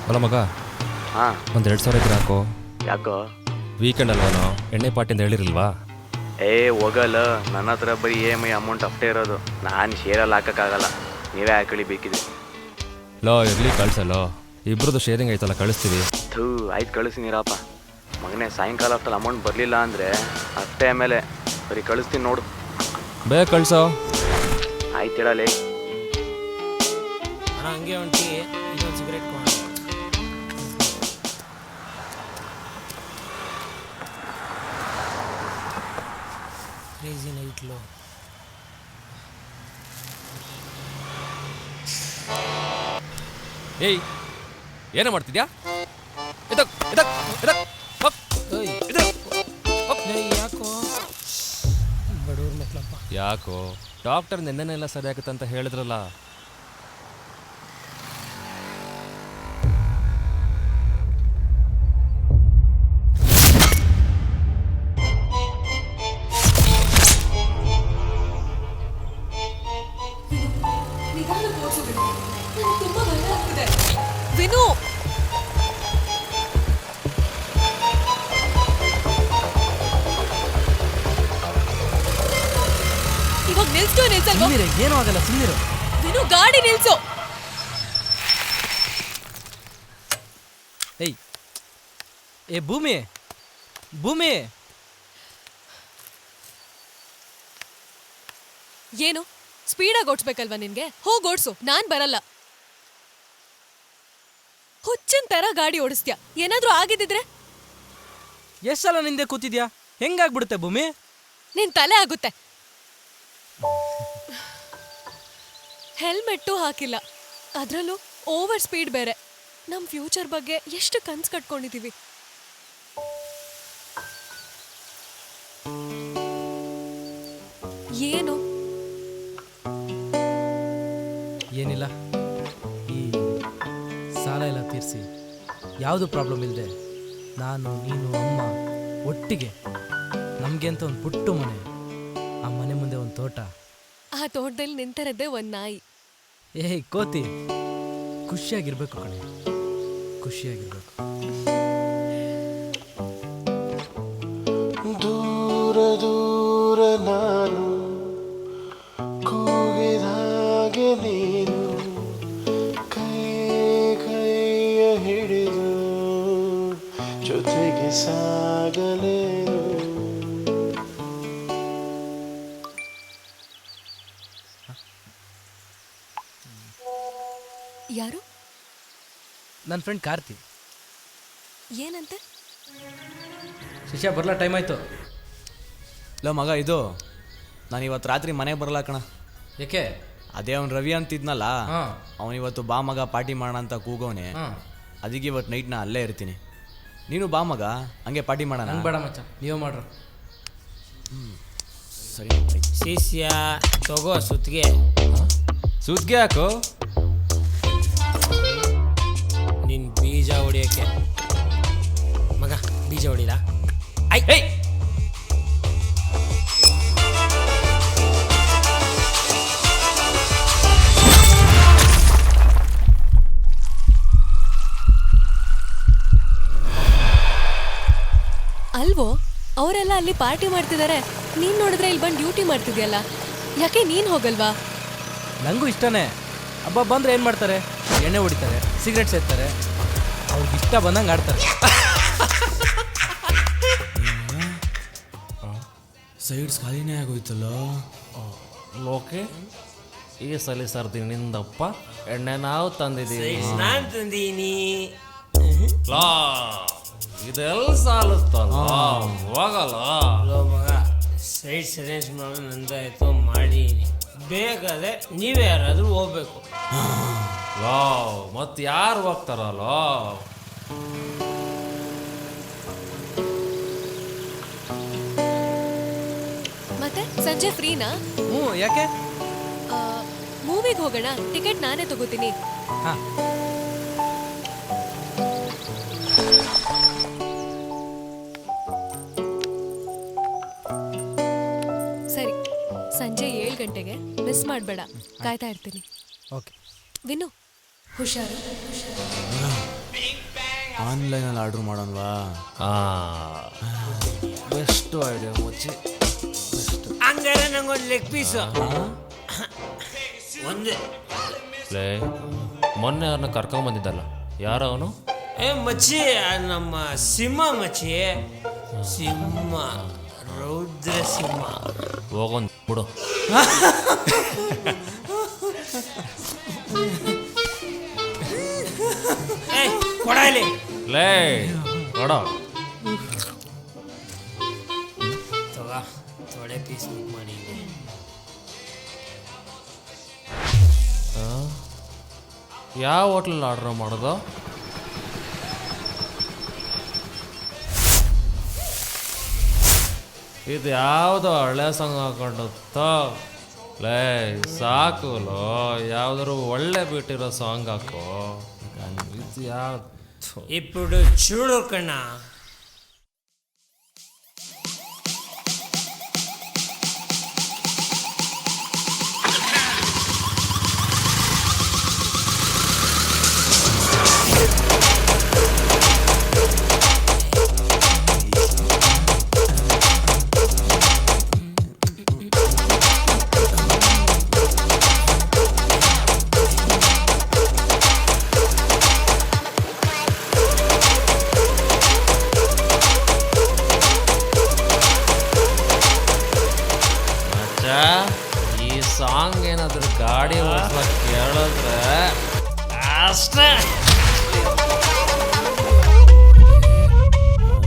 ಅಲ್ಲ ಮಗ, ಹಾಂ, ಒಂದು 2,000 ಇದ್ರೆ ಹಾಕೋ. ಯಾಕೋ? ವೀಕೆಂಡ್ ಅಲ್ವನೋ, ಎಣ್ಣೆ ಪಾಟಿಂದ ಹೇಳಿರಲ್ವಾ? ಹೋಗಲ್ಲ, ನನ್ನ ಹತ್ರ ಬರೀ EMI ಅಮೌಂಟ್ ಅಷ್ಟೇ ಇರೋದು. ನಾನು ಶೇರಲ್ಲಿ ಹಾಕೋಕ್ಕಾಗಲ್ಲ, ನೀವೇ ಹಾಕೊಳ್ಳಿ ಬೇಕಿದೆ. ಲೋ ಇರಲಿ, ಕಳ್ಸಲ್ಲೋ. ಇಬ್ರದ್ದು ಶೇರಿಂಗ್ ಆಯ್ತಲ್ಲ, ಕಳಿಸ್ತೀವಿ. ಆಯ್ತು ಕಳಿಸ್ತೀನಿರಪ್ಪ. ಮಗನೇ, ಸಾಯಂಕಾಲ ಅಷ್ಟಲ್ಲಿ ಅಮೌಂಟ್ ಬರಲಿಲ್ಲ ಅಂದರೆ ಅಷ್ಟೇ, ಆಮೇಲೆ ಬರೀ ಕಳಿಸ್ತೀನಿ ನೋಡು. ಬೇಗ ಕಳ್ಸೋ. ಆಯ್ತು ಹೇಳಲಿ. ಅಣ್ಣ ಹಂಗೆ ಹೊಂಟಿ ಇನ್ನೊಂದು ಸಿಗರೇಟ್ ಕೊಡ. ಕ್ರೇಜಿ ನೈಟ್ಲು. ಏಯ್, ಏನೋ ಮಾಡ್ತಿದ್ಯಾ? ಯಾಕೋ ಬಡವ್ರ ಮಕ್ಳಪ್ಪ. ಯಾಕೋ ಡಾಕ್ಟರ್ ನೆನ್ನೆನೆಲ್ಲ ಸರಿ ಆಗುತ್ತಂತ ಹೇಳಿದ್ರಲ್ಲ. ವಿನು, ಇವಾಗ ನಿಲ್ಸಲ್ವಾ? ಏನೂ ಆಗಲ್ಲ, ಸುಮ್ಮನಿರು. ವಿನು, ಗಾಡಿ ನಿಲ್ಸು. ಏ ಭೂಮಿ, ಭೂಮಿ. ಏನು ಸ್ಪೀಡಾಗಿ ಓಡಿಸ್ಬೇಕಲ್ವಾ ನಿನ್ಗೆ? ಹೋಗಿ ಓಡಿಸು, ನಾನ್ ಬರಲ್ಲ. ಹುಚ್ಚಿನ ತರ ಗಾಡಿ ಓಡಿಸ್ತೀಯ. ಏನಾದ್ರೂ ಆಗಿದ್ದಿದ್ರೆ? ಎಷ್ಟು ಸಲ ನಿಂದೆ ಕೂತಿದ್ಯಾ? ಹೆಂಗಾಗ್ಬಿಡುತ್ತೆ ಭೂಮಿ? ನಿನ್ ತಲೆ ಆಗುತ್ತೆ. ಹೆಲ್ಮೆಟ್ಟು ಹಾಕಿಲ್ಲ, ಅದ್ರಲ್ಲೂ ಓವರ್ ಸ್ಪೀಡ್ ಬೇರೆ. ನಮ್ ಫ್ಯೂಚರ್ ಬಗ್ಗೆ ಎಷ್ಟು ಕನ್ಸು ಕಟ್ಕೊಂಡಿದೀವಿ. ಏನು? ಏನಿಲ್ಲ, ಈ ಸಾಲ ಎಲ್ಲ ತೀರಿಸಿ ಯಾವುದು ಪ್ರಾಬ್ಲಮ್ ಇಲ್ಲದೆ ನಾನು, ನೀನು, ಅಮ್ಮ ಒಟ್ಟಿಗೆ ನಮಗೆ ಅಂತ ಒಂದು ಪುಟ್ಟು ಮನೆ, ಆ ಮನೆ ಮುಂದೆ ಒಂದು ತೋಟ. ಆ ತೋಟದಲ್ಲಿ ನಿಂತಿರದ್ದೇ ಒಂದ್ ನಾಯಿ. ಕೋತಿ, ಖುಷಿಯಾಗಿರ್ಬೇಕು ಕಣೆ, ಖುಷಿಯಾಗಿರ್ಬೇಕು. ದೂರ ದೂರ ನಾನು ಕೂಗಿದ ಹಾಗೆ ನೀನು ಕೈಯ ಹಿಡಿದು ಜೊತೆಗೆ ಸಾಗಲೇನು. ಯಾರು? ನನ್ನ ಫ್ರೆಂಡ್ ಕಾರ್ತಿ. ಏನಂತೆ? ಶಿಷ್ಯ ಬರಲ್ಲ, ಟೈಮ್ ಆಯಿತು. ಇಲ್ಲ ಮಗ, ಇದು ನಾನು ಇವತ್ತು ರಾತ್ರಿ ಮನೆಗೆ ಬರಲ್ಲ ಕಣ. ಯಾಕೆ? ಅದೇ ಅವ್ನು ರವಿ ಅಂತಿದ್ನಲ್ಲ, ಅವನಿವತ್ತು ಬಾ ಮಗ ಪಾರ್ಟಿ ಮಾಡೋಣ ಅಂತ ಕೂಗವನೆ. ಅದಕ್ಕೆ ಇವತ್ತು ನೈಟ್ ನಾ ಅಲ್ಲೇ ಇರ್ತೀನಿ. ನೀನು ಬಾ ಮಗ, ಹಂಗೆ ಪಾರ್ಟಿ ಮಾಡೋಣ. ನಂಗೆ ಬೇಡ ಮಚ್ಚ, ನೀವೇ ಮಾಡ್ರ. ಸರಿ. ಶಿಷ್ಯ ತಗೋ ಸುತ್ತಿಗೆ. ಸುದ್ಗೆ ಯಾಕೋ? ನಿನ್ ಬೀಜ ಹೊಡಿಯೋಕ್ಕೆ. ಮಗ ಬೀಜ ಹೊಡಿಲ್ಲ. ಐ ಅಲ್ವೋ, ಅವರೆಲ್ಲ ಅಲ್ಲಿ ಪಾರ್ಟಿ ಮಾಡ್ತಿದ್ದಾರೆ. ನೀನ್ ನೋಡಿದ್ರೆ ಇಲ್ಲಿ ಬಂದು ಡ್ಯೂಟಿ ಮಾಡ್ತಿದ್ಯಲ್ಲ, ಯಾಕೆ ನೀನ್ ಹೋಗಲ್ವಾ? ನನಗೂ ಇಷ್ಟನೇ. ಹಬ್ಬ ಬಂದರೆ ಏನು ಮಾಡ್ತಾರೆ? ಎಣ್ಣೆ ಹೊಡಿತಾರೆ, ಸಿಗರೇಟ್ ಸೇರ್ತಾರೆ, ಅವ್ರಿಗೆ ಇಷ್ಟ ಬಂದಂಗೆ ಆಡ್ತಾರೆ. ಸೈಡ್ಸ್ ಖಾಲಿನೇ ಆಗೋಯ್ತಲ್ಲ. ಲೋಕೆ, ಈ ಸಲ ಸರ್ದಿ ನಿಂದಪ್ಪ, ಎಣ್ಣೆ ನಾವು ತಂದಿದ್ದೀವಿ. ನಾನು ತಂದೀನಿ. ಇದೆಲ್ಲ ಸಾಲುತ್ತಲ್ಲ, ಹೋಗಲ್ಲ. ಮಗ ಸೈಡ್ಸ್ ಅರೇಂಜ್ ಮಾಡೋ ನಂದಾಯ್ತು, ಮಾಡೀನಿ. ಬೇಕಾದ್ರೆ ನೀವೇ ಯಾರಾದ್ರೂ ಹೋಗ್ಬೇಕು. ಲೋ, ಮತ್ತೆ ಯಾರು ಹೋಗ್ತಾರಲ್ಲ? ಮತ್ತೆ ಸಂಜೆ ಫ್ರೀನಾ? ಯಾಕೆ? ಮೂವಿಗೆ ಹೋಗೋಣ, ಟಿಕೆಟ್ ನಾನೇ ತಗೋತೀನಿ. ಹಾಂ, ಸರಿ, ಸಂಜೆ 7 ಗಂಟೆಗೆ ಮಿಸ್ ಮಾಡಬೇಡ, ಕಾಯ್ತಾ ಇರ್ತೀನಿ. ಓಕೆ. ವಿನು, ಹುಷಾರು. ಆನ್ಲೈನಲ್ಲಿ ಆರ್ಡ್ರ್ ಮಾಡೋಣವಾ? ಬೆಸ್ಟ್ ಐಡಿಯಾ ಮುಚ್ಚಿ. ಹಂಗಾರೆ ನಂಗೊಂದು ಲೆಗ್ ಪೀಸು ಒಂದು. ಲೇ ಮೊನ್ನೆ ಅವ್ರನ್ನ ಕರ್ಕೊಂಬಂದಿದ್ದಲ್ಲ, ಯಾರು ಅವನು? ಮಚ್ಚಿ ನಮ್ಮ ಸಿಂಹ ಮಚ್ಚಿ, ಸಿಂಹ, ರೌದ್ರ ಸಿಂಹ. ಹೋಗೊಂದು ಬಿಡು. ಕೊಡಲಿ ಲೇ ಕೊಡ. ತಗೋ, ತೊಡೆ ಪೀಸ್ ಬುಕ್ ಮಾಡಿ. ಯಾವ ಹೋಟ್ಲಲ್ಲಿ ಆರ್ಡ್ರ್ ಮಾಡೋದು? ಇದು ಯಾವುದು ಹಳೆ ಸಾಂಗ್ ಹಾಕೊಂಡುತ್ತೋ? ಲೇ ಸಾಕುಲೋ, ಯಾವ್ದಾದ್ರು ಒಳ್ಳೆ ಬಿಟ್ಟಿರೋ ಸಾಂಗ್ ಹಾಕೋ. ಇದು ಯಾವ್ದು? ఇప్పుడు చూడు కన్నా ಈ ಸಾಂಗ್ ಏನಾದರೂ ಗಾಡಿ ಓಡಿಸ್ಲಕ್ಕೆ ಕೇಳಿದ್ರೆ ಅಷ್ಟೇ.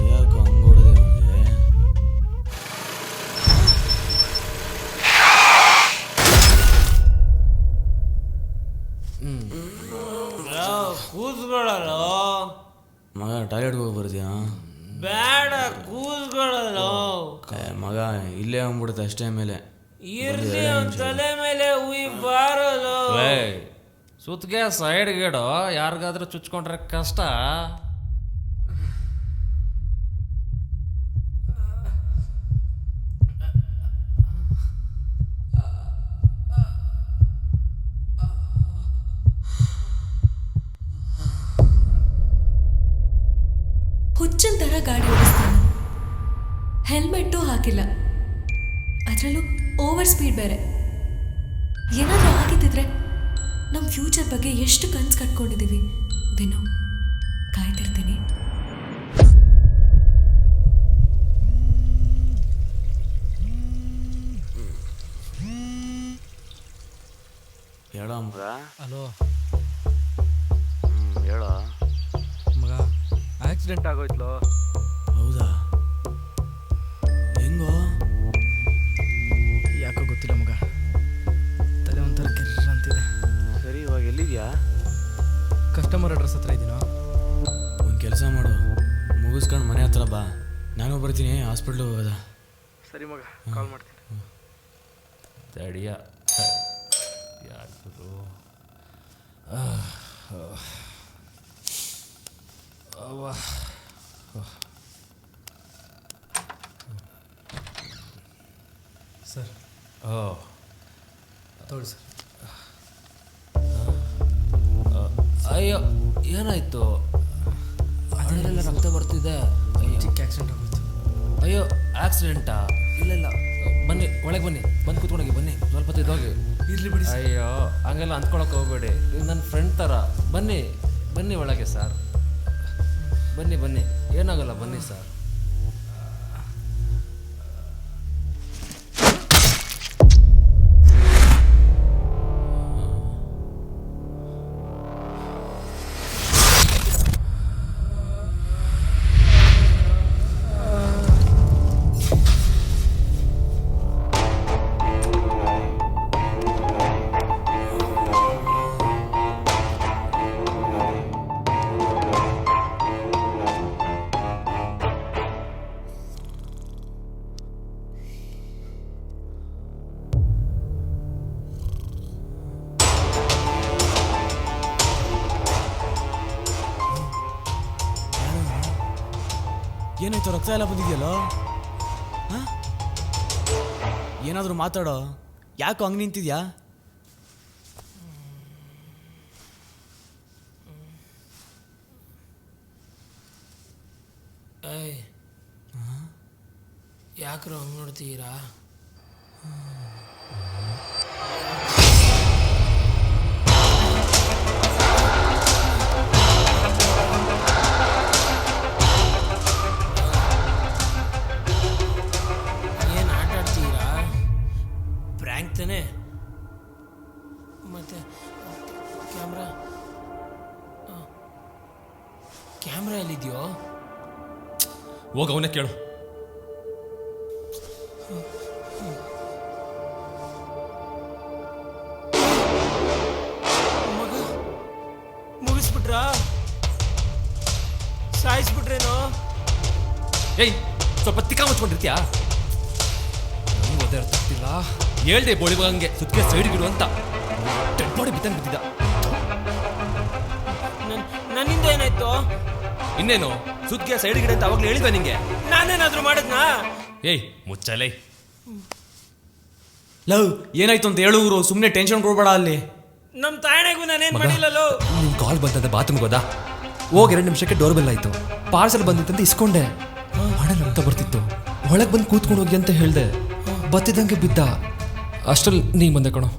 ಯಾಕೆ ಹಂಗೋಡಿದೆ ಅವನಿಗೆ? ಕೂತ್ಕೊಳ್ಳಲ್ಲ ಮಗ ಟಾಯ್ಲೆಟ್ಗೆ ಹೋಗಿ ಬರ್ತೀಯಾ? ಬೇಡ, ಕೂತ್ಕೊಳ್ಳಲ್ಲ ಮಗ ಇಲ್ಲೇ ಅಂದ್ಬಿಡುತ್ತೆ ಅಷ್ಟೇ. ಮೇಲೆ ಇರ್ಲಿ, ಅವ್ನ ತಲೆ ಮೇಲೆ ಉಯ್ ಬಾರಲ್ಲ. ಲೇ ಸುತ್ತಿಗೆ ಸೈಡ್ ಗಿಡೋ, ಯಾರಿಗಾದ್ರೂ ಚುಚ್ಕೊಂಡ್ರೆ ಕಷ್ಟ. ಹುಚ್ಚನ್ ಥರ ಗಾಡಿ ಓಡಿಸ್ತಾನೆ, ಹೆಲ್ಮೆಟ್ಟು ಹಾಕಿಲ್ಲ, ಅದರಲ್ಲೂ ಓವರ್ ಸ್ಪೀಡ್ ಬೇರೆ. ಏನಾದರೂ ಆಗಿದ್ದಿದ್ರೆ ನಮ್ಮ ಫ್ಯೂಚರ್ ಬಗ್ಗೆ ಎಷ್ಟು ಕನ್ಸು ಕಟ್ಕೊಂಡಿದ್ದೀವಿ. ವಿನು, ಕಾಯ್ತಿರ್ತೀನಿ. ಹೇಳೋ ಮಗ. ಹಲೋ ಹೇಳೋ ಮಗ, ಆಕ್ಸಿಡೆಂಟ್ ಆಗೋಯ್ತಲೋ. ಹೌದಾ? ಹೆಂಗೋ? ಯಾಕೋ ಗೊತ್ತಿಲ್ಲ ಮಗ, ತಲೆ ಒಂಥರ ಕೆರ್ರ ಅಂತಿದೆ. ಸರಿ, ಇವಾಗ ಎಲ್ಲಿದ್ಯಾ? ಕಸ್ಟಮರ್ ಅಡ್ರೆಸ್ ಹತ್ರ ಇದ್ದೀನೋ. ಒಂದು ಕೆಲಸ ಮಾಡು, ಮುಗಿಸ್ಕೊಂಡು ಮನೆ ಹತ್ರ ಬಾ, ನಾನು ಬರ್ತೀನಿ. ಹಾಸ್ಪಿಟ್ಲಿಗೆ ಹೋಗೋದ? ಸರಿ ಮಗ, ಕಾಲ್ ಮಾಡ್ತೀನಿ. ತಡಿಯ ಯಾರು? ಸರ್ ಓ ತಗೊಳ್ಳಿ ಸರ್. ಅಯ್ಯೋ ಏನಾಯ್ತು? ಅದರಲ್ಲೆಲ್ಲ ರಕ್ತ ಬರ್ತಿದೆ. ಚಿಕ್ಕ ಆಕ್ಸಿಡೆಂಟ್ ಆಗೋಯ್ತು. ಅಯ್ಯೋ ಆಕ್ಸಿಡೆಂಟಾ? ಇಲ್ಲ ಇಲ್ಲ, ಬನ್ನಿ ಒಳಗೆ ಬನ್ನಿ, ಬಂದು ಕೂತ್ಕೊಂಡೋಗಿ ಬನ್ನಿ, ಸ್ವಲ್ಪ ಹೊತ್ತು ಹೋಗಿ. ಇರ್ಲಿ ಬಿಡಿ. ಅಯ್ಯೋ ಹಂಗೆಲ್ಲ ಅಂದ್ಕೊಳಕ್ಕೆ ಹೋಗ್ಬೇಡಿ, ಇದು ನನ್ನ ಫ್ರೆಂಡ್ ಥರ. ಬನ್ನಿ ಬನ್ನಿ ಒಳಗೆ ಸರ್, ಬನ್ನಿ ಬನ್ನಿ, ಏನಾಗಲ್ಲ ಬನ್ನಿ ಸರ್. ಏನಾಯ್ತು? ರಕ್ತ ಎಲ್ಲ ಬಂದಿದೆಯಲ್ಲೋ? ಹಾಂ, ಏನಾದರೂ ಮಾತಾಡೋ. ಯಾಕೋ ಹಂಗೆ ನಿಂತಿದ್ಯಾ? ಏಯ್ ಯಾಕ್ರೋ ಹಂಗೆ ನೋಡ್ತೀರಾ? ಏನು ಆಟ ಆಡ್ತೀರಾ? ಪ್ರ್ಯಾಂಕ್ ತಾನೆ? ಮತ್ತೆ ಕ್ಯಾಮ್ರಾ ಎಲ್ಲಿದೆಯೋ? ಹೋಗ ಅವನೇ ಕೇಳು. ಮಗ ಮುಗಿಸ್ಬಿಟ್ರಾ? ಸಾಯಿಸ್ಬಿಟ್ರೇನೋ? ಏಯ್ ಸ್ವಲ್ಪ ತಿಕ್ಕ ಮುಚ್ಕೊಂಡಿರ್ತೀಯಾ? ನಂಗೆ ಓದೇ ಅರ್ಥ ಆಗ್ತಿಲ್ಲ. ಹೇಳ್ದೆ ಬೋಳಿಬಂಗೆ ಸುತ್ತಿಗೆ ಸೈಡ್ಗಿಡು ಅಂತ. ಡೆಡ್ ಬಾಡಿ ಬಿದ್ದಂಗೆ ಬಿದ್ದಿದ್ದ. ನನ್ನಿಂದ ಏನಾಯ್ತು? ಇನ್ನೇನು ಸುತ್ತಿಗೆ ಸೈಡ್ಗಿಡ ಅಂತ ಅವಾಗಲೇ ಹೇಳಿದ್ದೆ ನಿಂಗೆ. ನಾನೇನಾದ್ರೂ ಮಾಡಿದ್ನಾ? ಏಯ್ ಮುಚ್ಚಲೇ. ಲವ್ ಏನಾಯ್ತು ಅಂತ ಹೇಳುವರು, ಸುಮ್ಮನೆ ಟೆನ್ಷನ್ ಕೊಡ್ಬೇಡ. ಅಲ್ಲಿ ನಮ್ಮ ತಾಯಣೆಗೂ ನಾನೇನ್ ಮಾಡಿಲ್ಲಲ್ಲೋ. ನಿನ್ ಕಾಲ್ ಬಂತಂದೆ ಬಾತ್ರೂಮ್ಗೆ ಹೋದ. ಹೋಗಿ 2 ನಿಮಿಷಕ್ಕೆ ಡೋರ್ ಬೆಲ್ ಆಯ್ತು. ಪಾರ್ಸಲ್ ಬಂದಿತ್ತಂತ ಇಸ್ಕೊಂಡೆ. ಹಣ ಅಂತ ಬರ್ತಿತ್ತು. ಒಳಗೆ ಬಂದು ಕೂತ್ಕೊಂಡು ಹೋಗಿ ಅಂತ ಹೇಳ್ದೆ. ಬತ್ತಿದಂಗೆ ಬಿದ್ದ. ಅಷ್ಟರಲ್ಲಿ ನೀ ಬಂದೆ ಕಣೋ.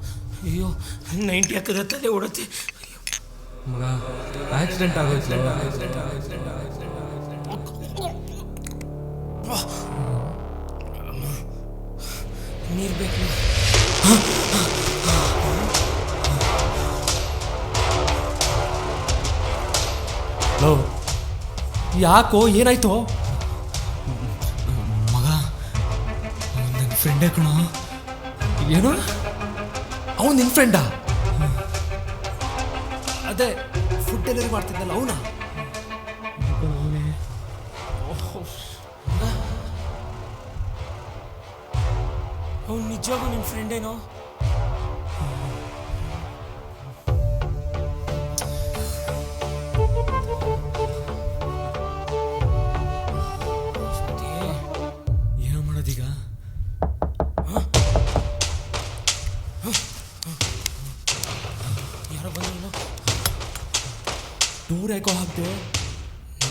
ಅಯ್ಯೋ 90 ಹಾಕಿದ್ರೆ ತಲೆ ಓಡುತ್ತೆ. ಮಗ ಆಕ್ಸಿಡೆಂಟ್ ಆಗೋಯ್ತು. ನೀರು ಬೇಕು. ಲವ್ ಯಾಕೋ ಏನಾಯ್ತು? ಮಗ ನನ್ನ ಫ್ರೆಂಡೇ ಕಣ. ಏನು? ಅವನು ನಿನ್ನ ಫ್ರೆಂಡಾ? ಅದೇ ಫುಡ್ ಡೆಲಿವರಿ ಮಾಡ್ತಿದ್ದಲ್ಲ ಅವನ? ಅವ್ನು ನಿಜವಾಗೂ ನಿಮ್ಮ ಫ್ರೆಂಡೇನೋ? ಏನೋ ಮಾಡೋದೀಗ? ಯಾರೋ ಬಂದ್ರು. ದೂರ ಯಾಕೋ ಹಾಕ್ದೆ?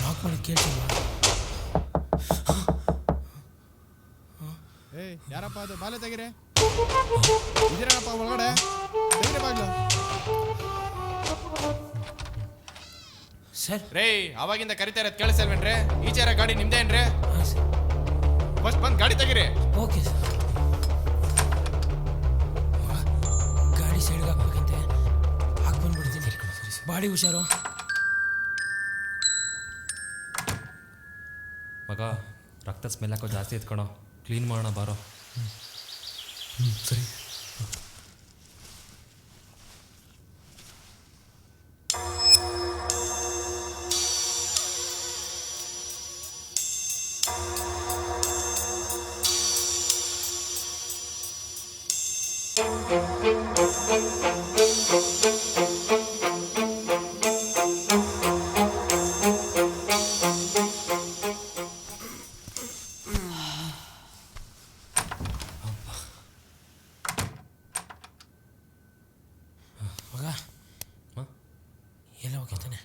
ನಾಕ್ ಮಾಡಿ ಕೇಳ್ತಿಲ್ಲ. ಏಯ್ ಯಾರಪ್ಪ ಅದು? ಬಾಲೆ ತೆಗಿರೆ. ಇದ್ದೀರಪ್ಪ ಒಳಗಡೆ? ತೆಗಿರೆ ಬಾಗ್ಲು. ಸರ್ ರೇ ಅವಾಗಿಂದ ಕರಿತಾ ಇರೋದು ಕೇಳಿಸಲ್ವೇನ್ರಿ? ಈಚೆರ ಗಾಡಿ ನಿಮ್ದೇನ್ರಿ? ಹಾಂ ಸರ್. ಫಸ್ಟ್ ಬಂದು ಗಾಡಿ ತೆಗಿರಿ. Okay sir. ಗಾಡಿ ಸೈಡ್ಗೆ ಹಾಕ್ಬೇಕಂತೆ. ಹಾಕಿ ಬಂದ್ಬಿಡ್ತೀನಿ. ಬಾಡಿ ಹುಷಾರು. ಮಗ ರಕ್ತ ಸ್ಮೆಲ್ ಹಾಕೋ ಜಾಸ್ತಿ ಎತ್ಕೊಳೋ. ಕ್ಲೀನ್ ಮಾಡೋಣ ಬಾರೋ. ಸರಿ. ಮಗ ಎಲ್ಲ ಓಕೆ ತಾನೆ?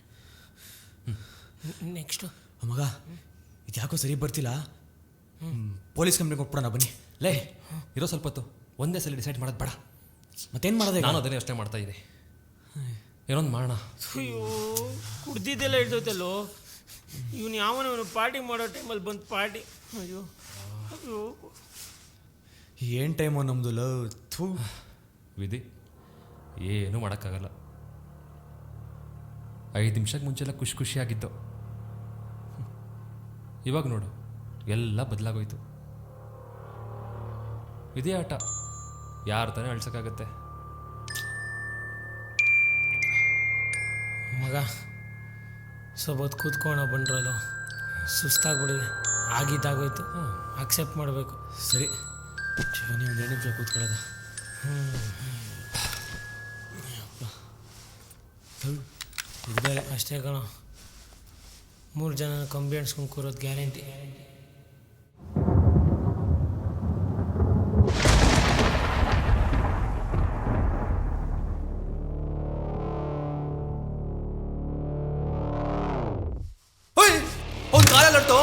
ನೆಕ್ಸ್ಟು ಮಗ ಇದು ಯಾಕೋ ಸರಿ ಬರ್ತಿಲ್ಲ. ಪೊಲೀಸ್ ಕಂಪ್ನಿ ಕೊಟ್ಬಿಡೋಣ ಬನ್ನಿ. ಲೇ ಇರೋ ಸ್ವಲ್ಪ ಹೊತ್ತು ಒಂದೇ ಸಲ ಡಿಸೈಡ್ ಮಾಡೋದು ಬೇಡ. ಮತ್ತೇನು ಮಾಡೋದೇ? ನಾನು ಅದನ್ನೇ ಯೋಚನೆ ಮಾಡ್ತಾ ಇದ್ದೀನಿ. ಏನೊಂದು ಮಾಡೋಣ. ಅಯ್ಯೋ ಕುಡ್ದಿದ್ದೆಲ್ಲ ಹಿಡ್ದೋಯ್ತಲ್ಲೋ. ಇವನು ಯಾವನವನು ಪಾರ್ಟಿ ಮಾಡೋ ಟೈಮಲ್ಲಿ ಬಂದು ಪಾರ್ಟಿ. ಅಯ್ಯೋ ಅಯ್ಯೋ ಏನು ಟೈಮು ನಮ್ಮದು ಲವ್. ಥೂ ವಿಧಿ ಏನೂ ಮಾಡೋಕ್ಕಾಗಲ್ಲ. 5 ನಿಮಿಷಕ್ಕೆ ಮುಂಚೆಲ್ಲ ಖುಷಿ ಖುಷಿಯಾಗಿತ್ತು. ಇವಾಗ ನೋಡು ಎಲ್ಲ ಬದಲಾಗೋಯ್ತು. ಇದೇ ಆಟ. ಯಾರು ತಾನೇ ಅಳ್ಸೋಕ್ಕಾಗತ್ತೆ? ಮಗ ಸ್ವಲ್ಪ ಹೊತ್ತು ಕೂತ್ಕೋಣ ಬಂದ್ರಲ್ಲ. ಸುಸ್ತಾಗ್ಬಿಡಿದೆ. ಆಗಿದ್ದಾಗೋಯ್ತು. ಅಕ್ಸೆಪ್ಟ್ ಮಾಡಬೇಕು. ಸರಿ ಶಿವನಿ ಒಂದು 2 ನಿಮಿಷ ಕೂತ್ಕೊಳ್ಳೋದ. ಅಷ್ಟೇ ಕಣ. 3 ಜನ ಕಂಬಿ ಅನ್ಸ್ಕೊಂಡು ಕೂರೋದು ಗ್ಯಾರಂಟಿ. ಅವ್ನು ಕಾಲಲ್ಲಿ ಹೊರ್ತು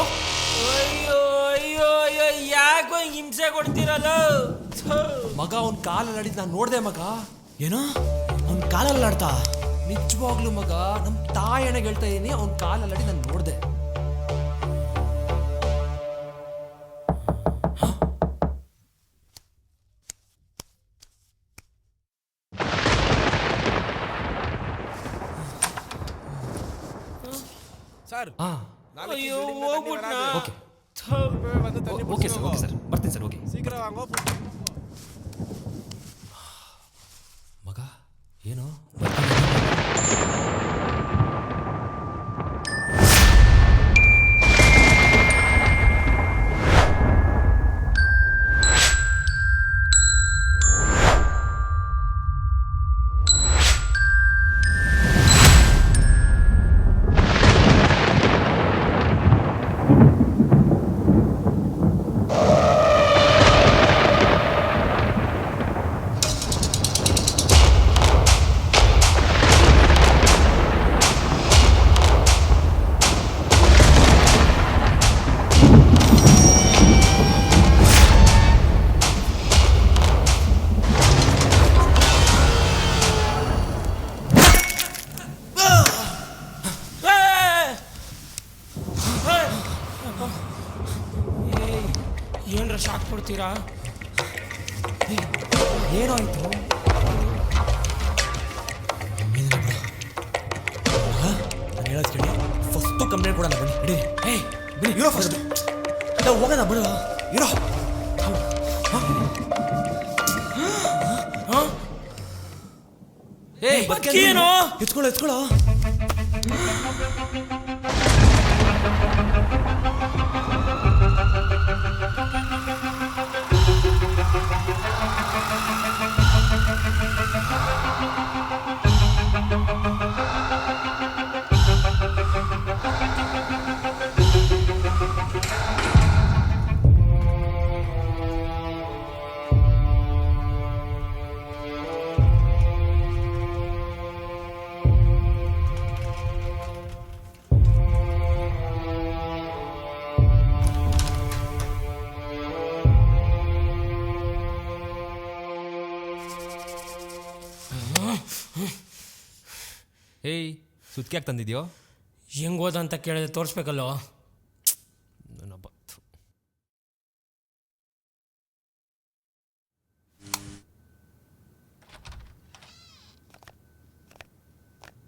ಹಿಂಸೆ ಕೊಡ್ತೀರಲ್ಲ ಥು. ಮಗ ಅವ್ನ ಕಾಲಲ್ಲಿ ಆಡಿದ್ ನಾನು ನೋಡ್ದೆ ಮಗ. ಏನೋ ಅವ್ನ ಕಾಲಲ್ಲಿ ಆಡ್ತಾ? ನಿಜವಾಗ್ಲು ಮಗ, ನಮ್ ತಾಯಣ್ಣಗೆ ಹೇಳ್ತಾ ಇದೀನಿ, ಅವ್ನ ಕಾಲಲ್ಲಿ ಆಡಿ ನಾನು ನೋಡ್ದೆ. ಸರ್ ಹಾ ಅಯ್ಯೋ ಹೋಗ್ಬಿಟ್ನಾ? ಓಕೆ ಥು. ಓಕೆ ಸರ್, ಓಕೆ ಸರ್, ಬರ್ತೀನಿ ಸರ್. ಓಕೆ ಶೀಘ್ರ ಹಂಗೋ ಮಗ ಏನು ಏನ್ರ ಶಾಕ್ ಕೊಡ್ತೀರಾ? ಏನೋ ಆಯ್ತು? ನಾನು ಹೇಳೋದು ಕೇಳಿ, ಫಸ್ಟು ಕಂಪ್ಲೇಂಟ್ ಕೊಡೋಣ ಬನ್ನಿ. ಇಡೀ ಏಯ್ ಬಿಡಿ, ಇರೋ ಫಸ್ಟ್. ಹೋಗೋಣ ಬಿಡು. ಇರೋ. ಏಯ್ ಏನು? ಎತ್ಕೊಳ್ಳೋ ಎತ್ಕೊಳ್ಳೋ. ಏಯ್ ಸುತ್ಕೆ ಯಾಕೆ ತಂದಿದ್ಯೋ? ಹೆಂಗ್ ಹೋದ ಅಂತ ಕೇಳಿದ್ರೆ ತೋರಿಸ್ಬೇಕಲ್ಲೋ. ನನ್ನೊಬ್ಬ ಥು.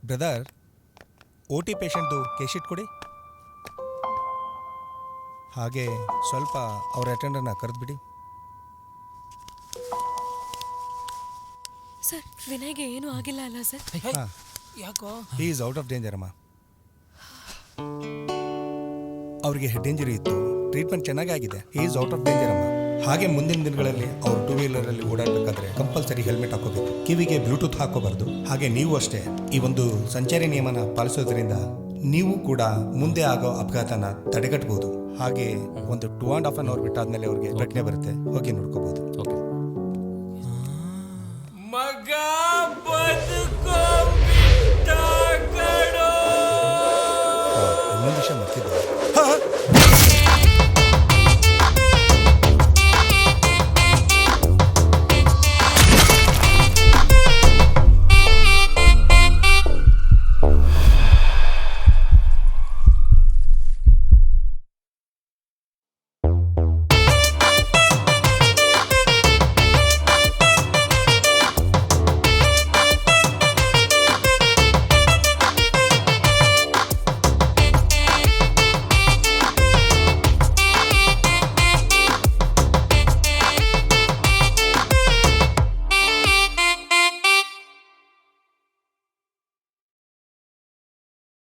ಬ್ರದರ್, ಓ ಟಿ ಪೇಷಂಟ್ದು ಕೇಸ್ ಶೀಟ್ ಕೊಡಿ. ಹಾಗೆ ಸ್ವಲ್ಪ ಅವ್ರ ಅಟೆಂಡರ್ನ ಕರೆದ್ಬಿಡಿ. ಸರ್, ವಿನಯ್ಗೆ ಏನೂ ಆಗಿಲ್ಲ ಅಲ್ಲ ಸರ್? ಹಾಂ, ಯಾಕೋ? He is out of danger ಅಮ್ಮ. ಅವ್ರಿಗೆ ಹೆಡ್ ಇಂಜರಿ ಇತ್ತು, ಟ್ರೀಟ್ಮೆಂಟ್ ಚೆನ್ನಾಗಿ ಆಗಿದೆ. He is out of danger ಅಮ್ಮ. ಹಾಗೆ ಮುಂದಿನ ದಿನಗಳಲ್ಲಿ ಅವ್ರು ಟೂ ವೀಲರಲ್ಲಿ ಓಡಾಡಬೇಕಾದ್ರೆ ಕಂಪಲ್ಸರಿ ಹೆಲ್ಮೆಟ್ ಹಾಕೋಬೇಕು, ಕಿವಿಗೆ ಬ್ಲೂಟೂತ್ ಹಾಕೋಬಾರ್ದು. ಹಾಗೆ ನೀವು ಅಷ್ಟೇ ಈ ಒಂದು ಸಂಚಾರಿ ನಿಯಮನ ಪಾಲಿಸೋದ್ರಿಂದ ನೀವು ಕೂಡ ಮುಂದೆ ಆಗೋ ಅಪಘಾತನ ತಡೆಗಟ್ಟಬಹುದು. ಹಾಗೆ ಒಂದು 2.5 hour ಬಿಟ್ಟಾದ್ಮೇಲೆ ಅವ್ರಿಗೆ ಪ್ರಜ್ಞೆ ಬರುತ್ತೆ, ಹೋಗಿ ನೋಡ್ಕೋಬಹುದು. ಓಕೆ.